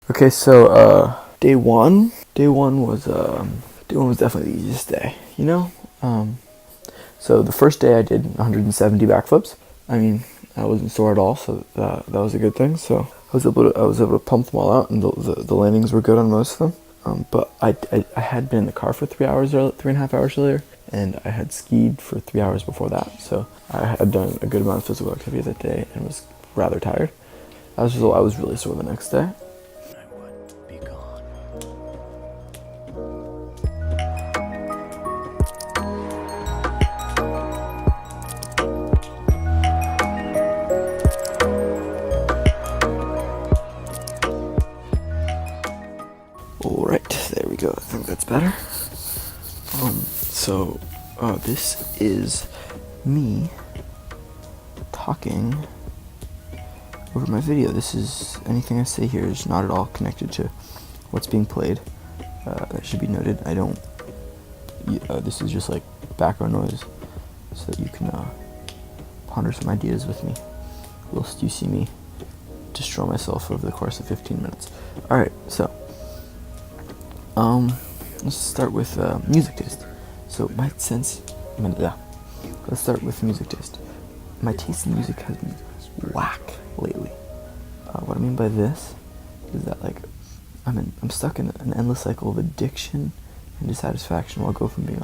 Okay, so day one was definitely the easiest day. So the first day I did 170 backflips. I mean, I wasn't sore at all, so that was a good thing. So I was able to pump them all out, and the landings were good on most of them. But I had been in the car for 3.5 hours earlier, and I had skied for 3 hours before that. So I had done a good amount of physical activity that day and was rather tired. As a result, I was really sore the next day. Alright, there we go. I think that's better. This is me talking over my video. Anything I say here is not at all connected to what's being played. That should be noted. This is just like background noise so that you can ponder some ideas with me whilst you see me destroy myself over the course of 15 minutes. Alright, so let's start with music taste. So let's start with music taste. My taste in music has been whack lately. What I mean by this is that I'm stuck in an endless cycle of addiction and dissatisfaction. Where I'll go from being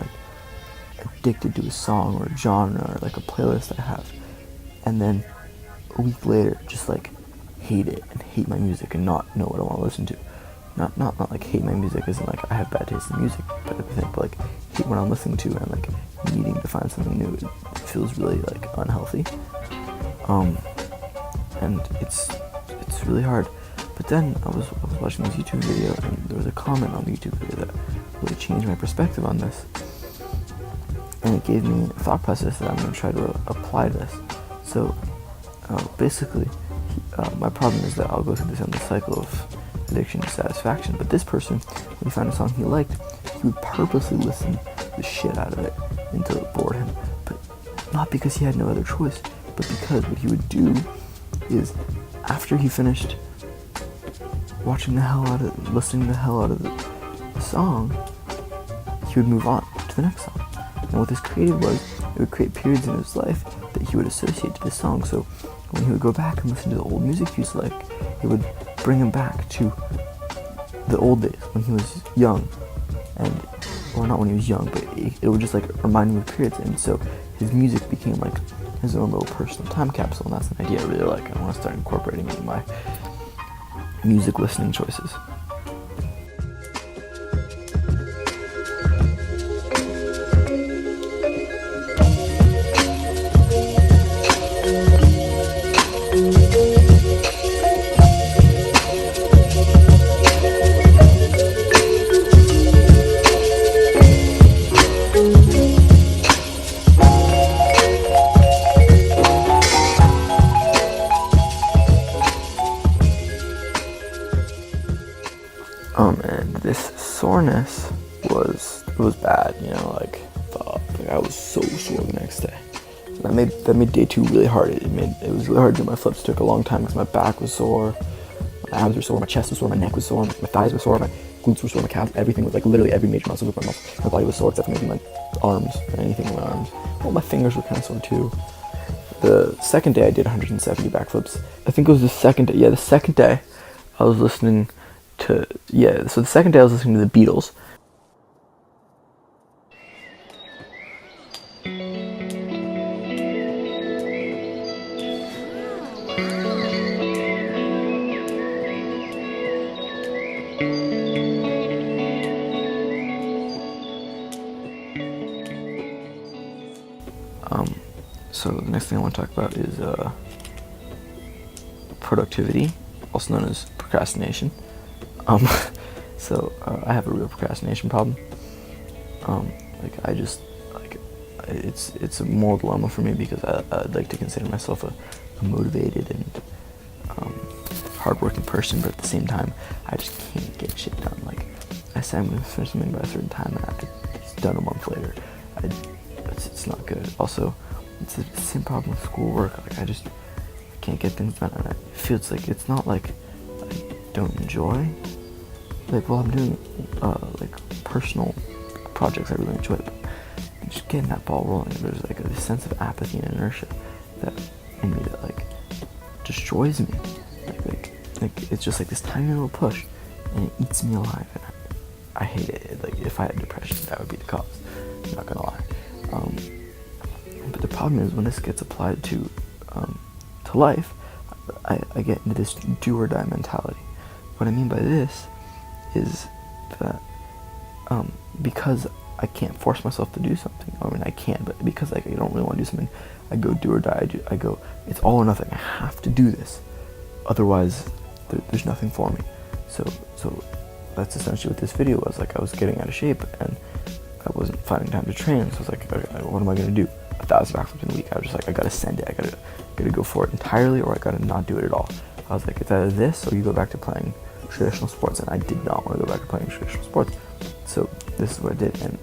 addicted to a song or a genre or a playlist I have, and then a week later just hate it and hate my music and not know what I want to listen to. Not hate my music as in I have bad taste in music, but hate what I'm listening to and needing to find something new. It feels really unhealthy, and it's really hard. But then I was watching this YouTube video, and there was a comment on the YouTube video that really changed my perspective on this, and it gave me a thought process that I'm going to try to apply to this. So basically, my problem is that I'll go through this endless cycle of addiction and satisfaction, but this person, when he found a song he liked, he would purposely listen the shit out of it until it bored him. But not because he had no other choice, but because what he would do is, after he finished listening the hell out of the song, he would move on to the next song. And what this created was, it would create periods in his life that he would associate to this song. So when he would go back and listen to the old music he used to like, it would bring him back to the old days when he was young, or not when he was young, but it would just remind him of periods. And so his music became his own little personal time capsule, and that's an idea I really like. I want to start incorporating it in my music listening choices. And this soreness was bad, I was so sore the next day. And that made day two really hard. It was really hard to do my flips. It took a long time because my back was sore, my abs were sore, my chest was sore, my neck was sore, my thighs were sore, my glutes were sore, my calves, everything was literally every major muscle group of my body was sore except for maybe my arms and anything in my arms. Well, my fingers were kind of sore too. The second day I did 170 backflips. I think it was the second day. Yeah, the second day I was listening to the second day I was listening to the Beatles. So the next thing I want to talk about is productivity, also known as procrastination. I have a real procrastination problem. It's a moral dilemma for me because I'd like to consider myself a motivated and hardworking person, but at the same time, I just can't get shit done. I say I'm going to finish something by a certain time, and it's done a month later. It's not good. Also, it's the same problem with schoolwork. I can't get things done, and it feels it's not don't enjoy, like while I'm doing like personal projects I really enjoy, but just getting that ball rolling, there's like a sense of apathy and inertia that in me that like destroys me. Like it's just like this tiny little push, and it eats me alive, and I hate it. Like if I had depression, that would be the cause. I'm not gonna lie. But the problem is when this gets applied to life, I get into this do or die mentality. What I mean by this is that because I can't force myself to do something. I mean, I can, but because like I don't really want to do something, I go do or die. I go, it's all or nothing. I have to do this, otherwise there's nothing for me. So that's essentially what this video was. Like I was getting out of shape and I wasn't finding time to train. So I was like, okay, what am I gonna do? 1,000 backflips in a week. I was just like, I gotta send it. I gotta go for it entirely, or I gotta not do it at all. I was like, it's either this or you go back to playing traditional sports, and I did not want to go back to playing traditional sports. So this is what I did, and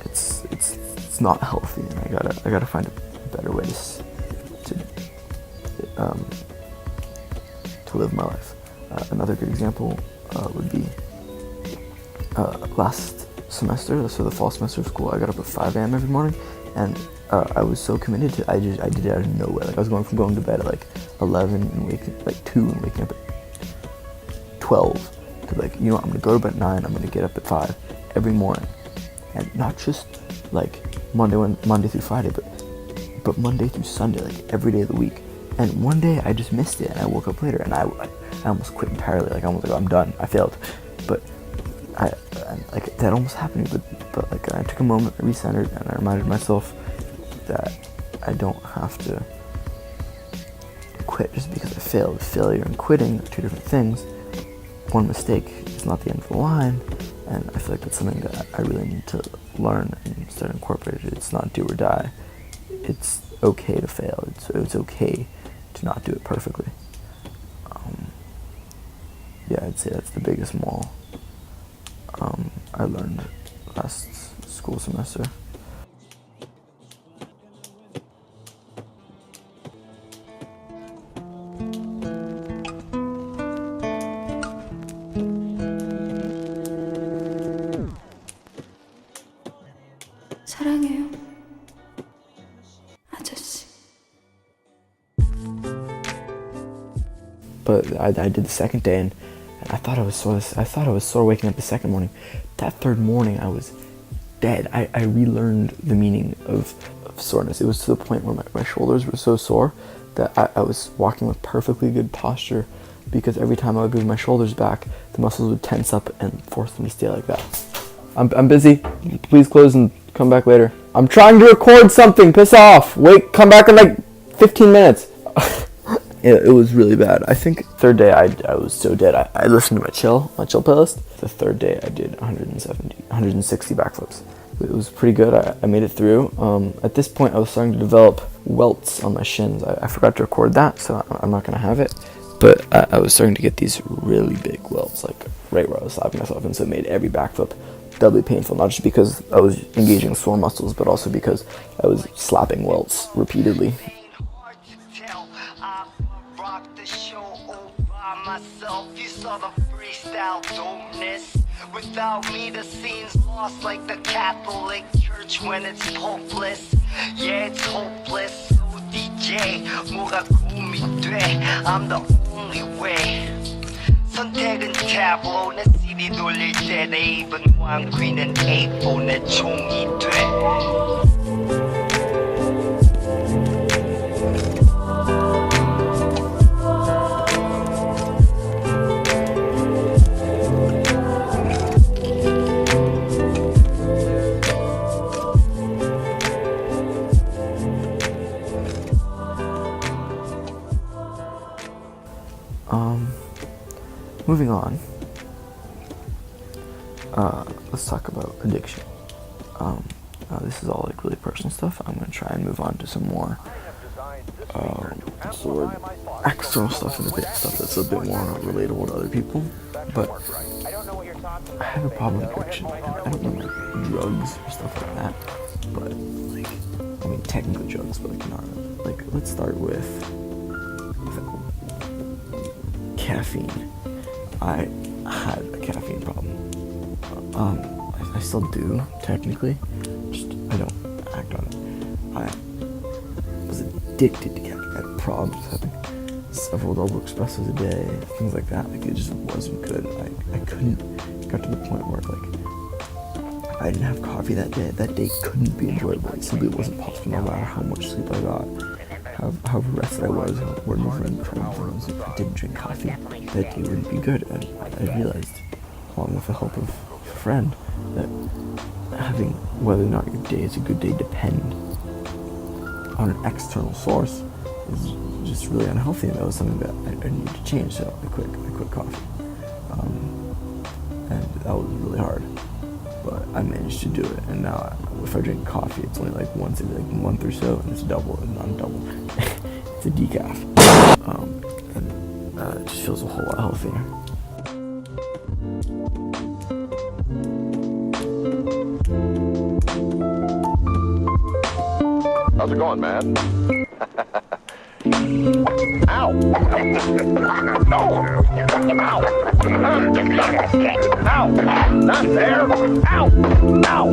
it's not healthy, and I gotta find a better way to live my life. Another good example would be last semester, so the fall semester of school. I got up at 5 a.m. every morning, and I was so committed to. I did it out of nowhere. Like I was going from going to bed at like 11 and waking like 2 and waking up at 12 to like, you know what, I'm gonna go to bed at 9. I'm gonna get up at 5 every morning, and not just like Monday through Friday, but Monday through Sunday, like every day of the week. And one day I just missed it, and I woke up later, and I almost quit entirely. Like I almost like, I'm done. I failed, but I like that almost happened. But like I took a moment, I recentered, and I reminded myself that I don't have to quit just because I failed. Failure and quitting are two different things. One mistake is not the end of the line, and I feel like that's something that I really need to learn and start incorporating. It's not do or die. It's okay to fail. It's okay to not do it perfectly. Yeah, I'd say that's the biggest moral I learned last school semester. 사랑해요, 아저씨. But I did the second day, and I thought I was sore waking up the second morning. That third morning, I was dead. I relearned the meaning of soreness. It was to the point where my shoulders were so sore that I was walking with perfectly good posture, because every time I would move my shoulders back, the muscles would tense up and force them to stay like that. I'm busy. Please close and come back later. I'm trying to record something. Piss off. Wait, come back in like 15 minutes. It was really bad. I think third day I was so dead. I listened to my chill playlist. The third day I did 160 backflips. It was pretty good. I made it through. At this point I was starting to develop welts on my shins. I forgot to record that, so I'm not gonna have it. But I was starting to get these really big welts, like right where I was slapping myself, and so it made every backflip doubly painful, not just because I was engaging sore muscles, but also because I was slapping welts repeatedly. You saw the freestyle dopeness. Without me, the scene's lost like the Catholic Church when it's hopeless. Yeah, it's hopeless. So DJ, 뭐가 고민이 돼? I'm the only way. 선택은 tableau. 내 CD 돌릴 때 내 입은 왕귀는 A4 내 종이 돼. Moving on, let's talk about addiction. This is all like really personal stuff. I'm gonna try and move on to some more external stuff and stuff that's a bit more relatable to other people. But I have a problem with addiction. I don't mean like drugs or stuff like that, but like, I mean technically drugs, but like not really. Like, let's start with caffeine. I had a caffeine problem. I still do, technically, just I don't act on it. I was addicted to caffeine. I had problems with having several double espressos a day, things like that. Like, it just wasn't good. I couldn't, it got to the point where, like, if I didn't have coffee that day couldn't be enjoyable. It simply wasn't possible, no matter how much sleep I got, how rested I was, or moving things. If I didn't drink coffee, that day wouldn't be good. And I realized, along with the help of a friend, that having whether or not your day is a good day depend on an external source is just really unhealthy, and that was something that I needed to change. So I quit coffee, and that was really hard, but I managed to do it. And now if I drink coffee, it's only like once every like month or so, and it's double and not double. It's a decaf, and it just feels a whole lot healthier. How's it going, man? Ow! No! Ow! Ow! Not there! Ow! Ow!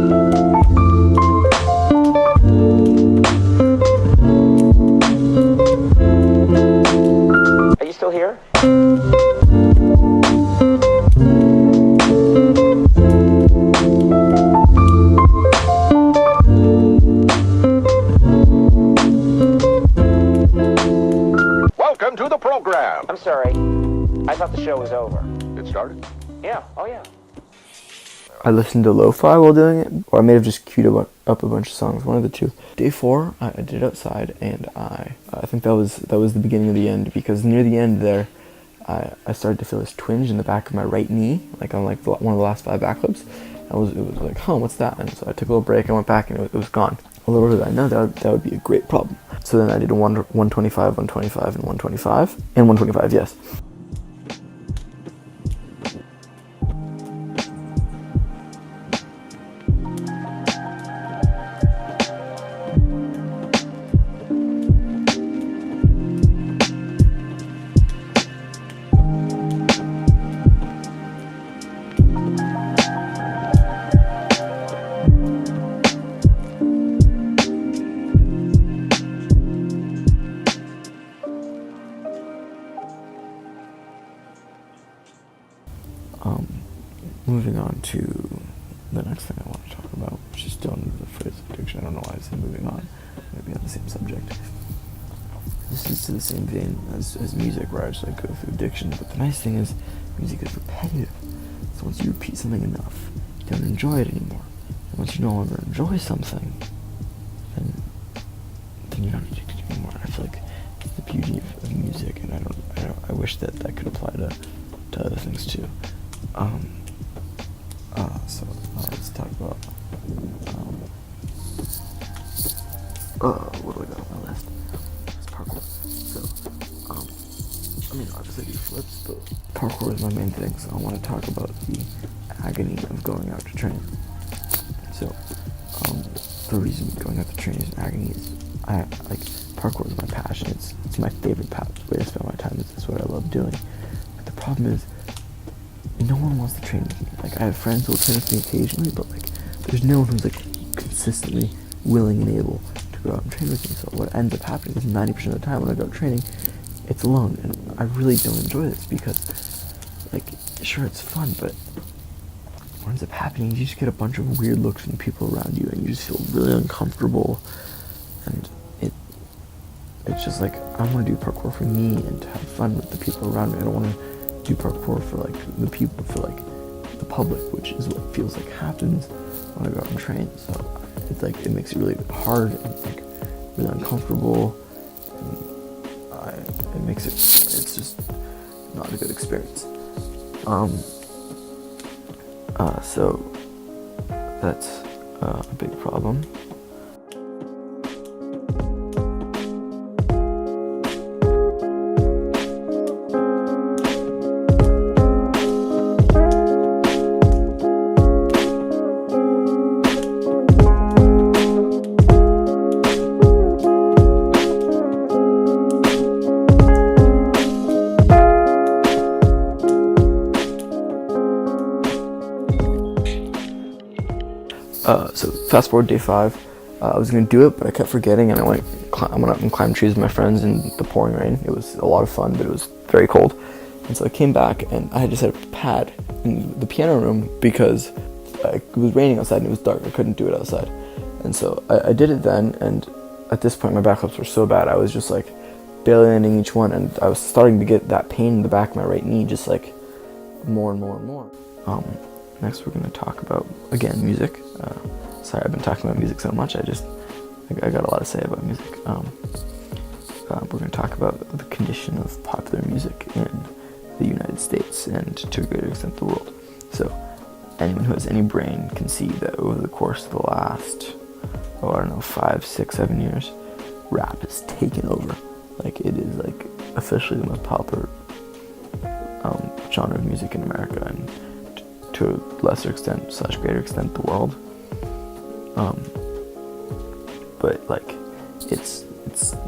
Are you still here? Welcome to the program. I'm sorry. I thought the show was over. It started? Yeah. Oh, yeah. I listened to lo-fi while doing it, or I may have just queued up a bunch of songs, one of the two. Day 4, I did it outside, and I think that was the beginning of the end, because near the end there, I started to feel this twinge in the back of my right knee, like on like one of the last 5 backflips. It was like, huh, what's that? And so I took a little break, I went back, and it was gone. A little bit, I know that would be a great problem. So then I did a 125, 125, and 125, and 125, yes. Moving on to the next thing I want to talk about, which is still under the phrase addiction. I don't know why I say moving on. Maybe on the same subject. This is to the same vein as music, where I just like go through addiction. But the nice thing is, music is repetitive. So once you repeat something enough, you don't enjoy it anymore. And once you no longer enjoy something, then you're not addicted anymore. I feel like it's the beauty of music, and I wish that could apply to other things too. So let's talk about what do I got on my list? It's parkour. So I mean, obviously I do flips, but parkour is my main thing. So I want to talk about the agony of going out to train. So the reason going out to train is an agony is I like parkour is my passion. It's my favorite way to spend my time. It's what I love doing. But the problem is, no one wants to train with me. Like, I have friends who will train with me occasionally, but like, there's no one who's like consistently willing and able to go out and train with me. So what ends up happening is 90% of the time when I go out training, it's alone, and I really don't enjoy this because, like, sure, it's fun, but what ends up happening is you just get a bunch of weird looks from the people around you, and you just feel really uncomfortable, and it's just like, I want to do parkour for me and to have fun with the people around me. I don't want to do parkour for like the people, for like the public, which is what feels like happens when I go out and train. So it's like, it makes it really hard and like really uncomfortable, and it's just not a good experience. So that's a big problem. So fast forward day 5. I was gonna do it, but I kept forgetting, and I went up and climbed trees with my friends in the pouring rain. It was a lot of fun, but it was very cold. And so I came back, and I had just had a pad in the piano room because it was raining outside and it was dark. I couldn't do it outside. And so I did it then, and at this point my backflips were so bad, I was just like barely landing each one, and I was starting to get that pain in the back of my right knee, just like more and more and more. Next we're going to talk about, again, music. Sorry, I've been talking about music so much, I got a lot to say about music. We're going to talk about the condition of popular music in the United States and to a greater extent the world. So anyone who has any brain can see that over the course of the last, 5, 6, 7 years, rap has taken over. Like, it is like officially the most popular genre of music in America, and to a lesser extent / greater extent the world. But like, it's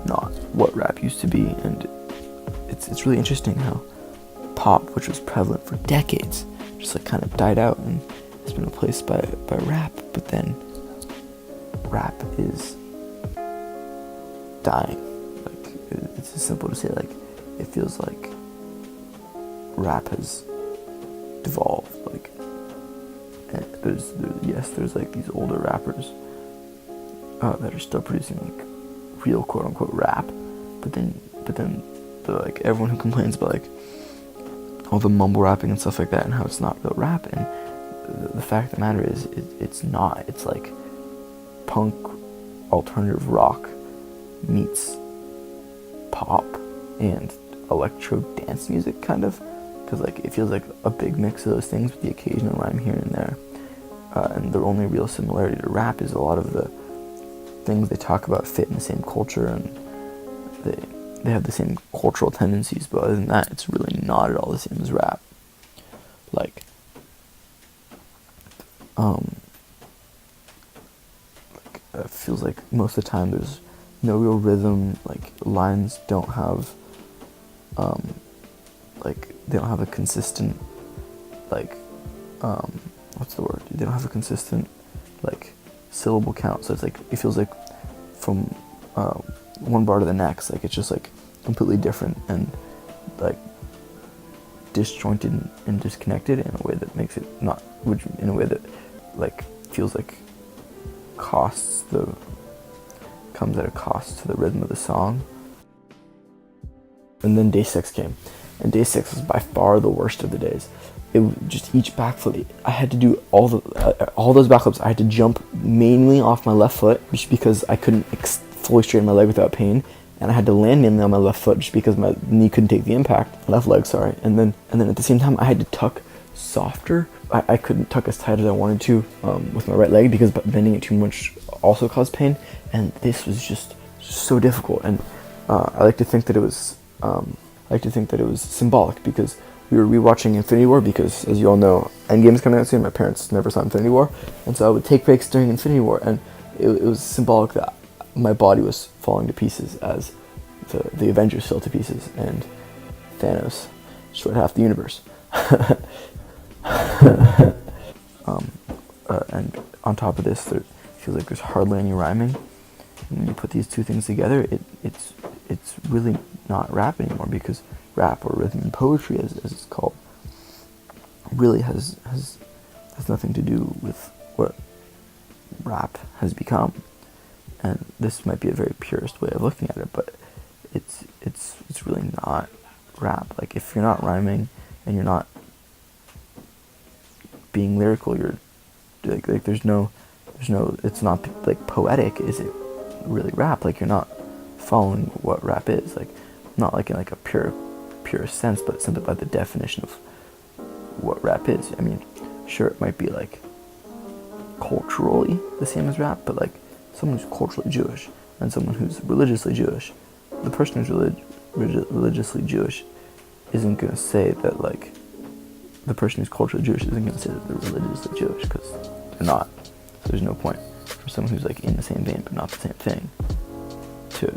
not what rap used to be, and it's really interesting how pop, which was prevalent for decades, just like kind of died out and has been replaced by rap. But then rap is dying. Like, it's just simple to say, like, it feels like rap has devolved. Like, and there's like these older rappers that are still producing like real quote unquote rap, but then the, like, everyone who complains about like all the mumble rapping and stuff like that and how it's not real rap, and the fact of the matter is it's not. It's like punk alternative rock meets pop and electro dance music, kind of, because like it feels like a big mix of those things with the occasional rhyme here and there. And the only real similarity to rap is a lot of the things they talk about fit in the same culture, and they have the same cultural tendencies, but other than that, it's really not at all the same as rap. Like, it feels like most of the time there's no real rhythm. Like, lines don't have, they don't have a consistent, what's the word? They don't have a consistent, syllable count. So it's like, it feels like from one bar to the next, like, it's just like completely different and like disjointed and disconnected in a way that makes it not, which in a way that like feels like comes at a cost to the rhythm of the song. And then day 6 came, and day 6 was by far the worst of the days. It was just each backflip, I had to do all those backflips. I had to jump mainly off my left foot, just because I couldn't fully straighten my leg without pain, and I had to land mainly on my left foot just because my knee couldn't take the impact. Left leg, sorry. And then at the same time, I had to tuck softer. I couldn't tuck as tight as I wanted to with my right leg, because bending it too much also caused pain. And this was just so difficult. And I like to think that it was symbolic, because we were rewatching Infinity War, because, as you all know, Endgame's coming out soon. My parents never saw Infinity War, and so I would take breaks during Infinity War, and it was symbolic that my body was falling to pieces as the Avengers fell to pieces, and Thanos destroyed half the universe. And on top of this, it feels like there's hardly any rhyming. And when you put these two things together, it's really not rap anymore, because rap, or rhythm and poetry as it's called, really has nothing to do with what rap has become. And this might be a very purist way of looking at it, but it's really not rap. Like, if you're not rhyming and you're not being lyrical, you're like there's no it's not like poetic. Is it really rap? Like, you're not following what rap is. Like, not like in like a pure sense, but simply by the definition of what rap is. I mean, sure, it might be like culturally the same as rap, but like someone who's culturally Jewish and someone who's religiously Jewish, the person who's religiously Jewish isn't going to say that, like, the person who's culturally Jewish isn't going to say that they're religiously Jewish, because they're not. So there's no point for someone who's like in the same vein but not the same thing to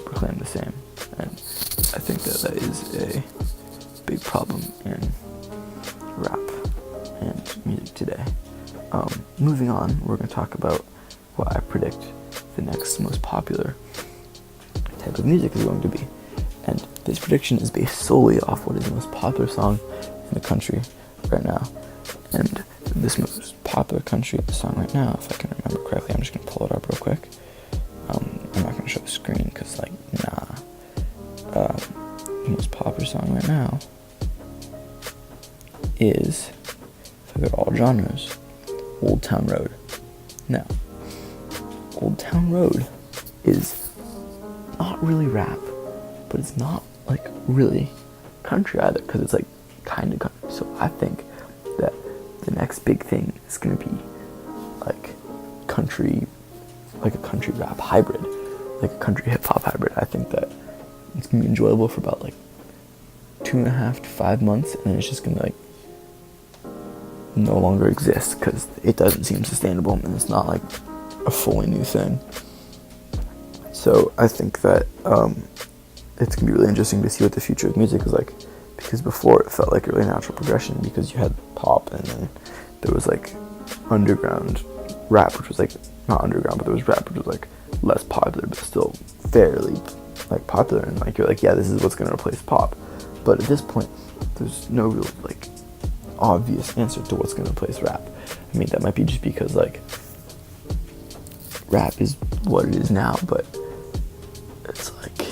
proclaim the same. And I think that is a big problem in rap and music today. moving on, we're going to talk about what I predict the next most popular type of music is going to be. And this prediction is based solely off what is the most popular song in the country right now. And this most popular country song right now, if I can remember correctly, I'm just going to pull it up real quick. I'm not going to show the screen because, like, the most popular song right now is, if I go to all genres, Old Town Road. Now, Old Town Road is not really rap, but it's not, like, really country either, because it's, like, kind of country. So I think that the next big thing is going to be, like, country, like a country rap hybrid, like a country hip-hop hybrid. I think that it's going to be enjoyable for about, like, 2.5 to 5 months, and then it's just going to, like, no longer exist, because it doesn't seem sustainable, and it's not, like, a fully new thing. So I think that it's going to be really interesting to see what the future of music is like, because before it felt like a really natural progression, because you had pop, and then there was, like, underground rap, which was, like, not underground, but there was rap which was, like, less popular, but still fairly, like, popular, and, like, you're like, yeah, this is what's going to replace pop. But at this point, there's no real, like, obvious answer to what's going to replace rap. I mean, that might be just because, like, rap is what it is now, but it's like,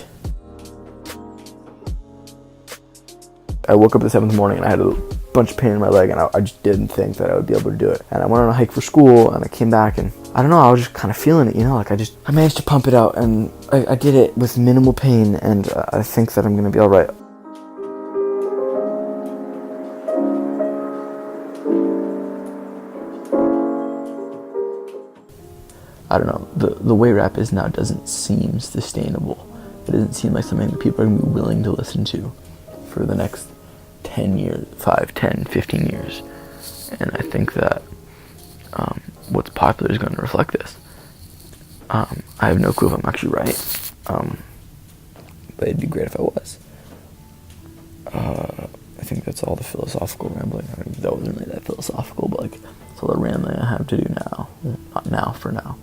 I woke up the 7th morning and I had a bunch of pain in my leg, and I just didn't think that I would be able to do it. And I went on a hike for school, and I came back, and I don't know, I was just kind of feeling it, you know, like I managed to pump it out, and I did it with minimal pain, and I think that I'm going to be alright. I don't know, the way rap is now doesn't seem sustainable. It doesn't seem like something that people are going to be willing to listen to for the next 10 years, 5, 10, 15 years. And I think that what's popular is going to reflect this. I have no clue if I'm actually right, but it'd be great if I was. I think that's all the philosophical rambling. I mean, that wasn't really that philosophical, but, like, that's all the rambling I have to do now. Well, not now, for now.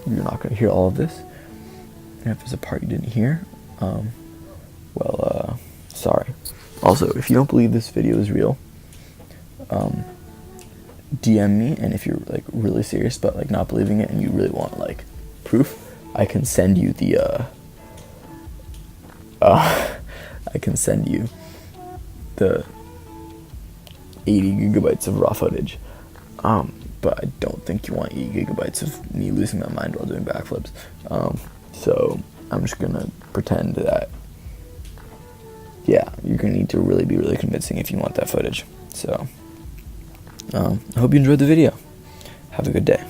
You're not going to hear all of this. And if there's a part you didn't hear, sorry. Also, if you don't believe this video is real, DM me, and if you're, like, really serious about, like, not believing it and you really want, like, proof, I can send you the, I can send you the 80 gigabytes of raw footage. But I don't think you want 80 gigabytes of me losing my mind while doing backflips. So I'm just gonna pretend that, yeah, you're gonna need to really be really convincing if you want that footage. So, I hope you enjoyed the video. Have a good day.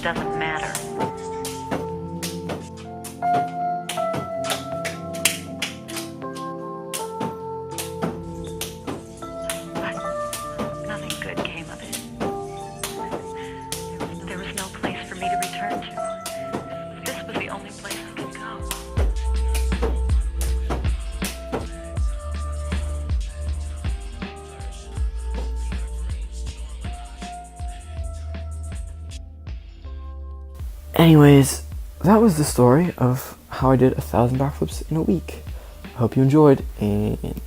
doesn't matter. But nothing good came of it. There was no place for me to return to. This was the only place I could go. Anyways, that was the story of how I did 1,000 backflips in a week. I hope you enjoyed, and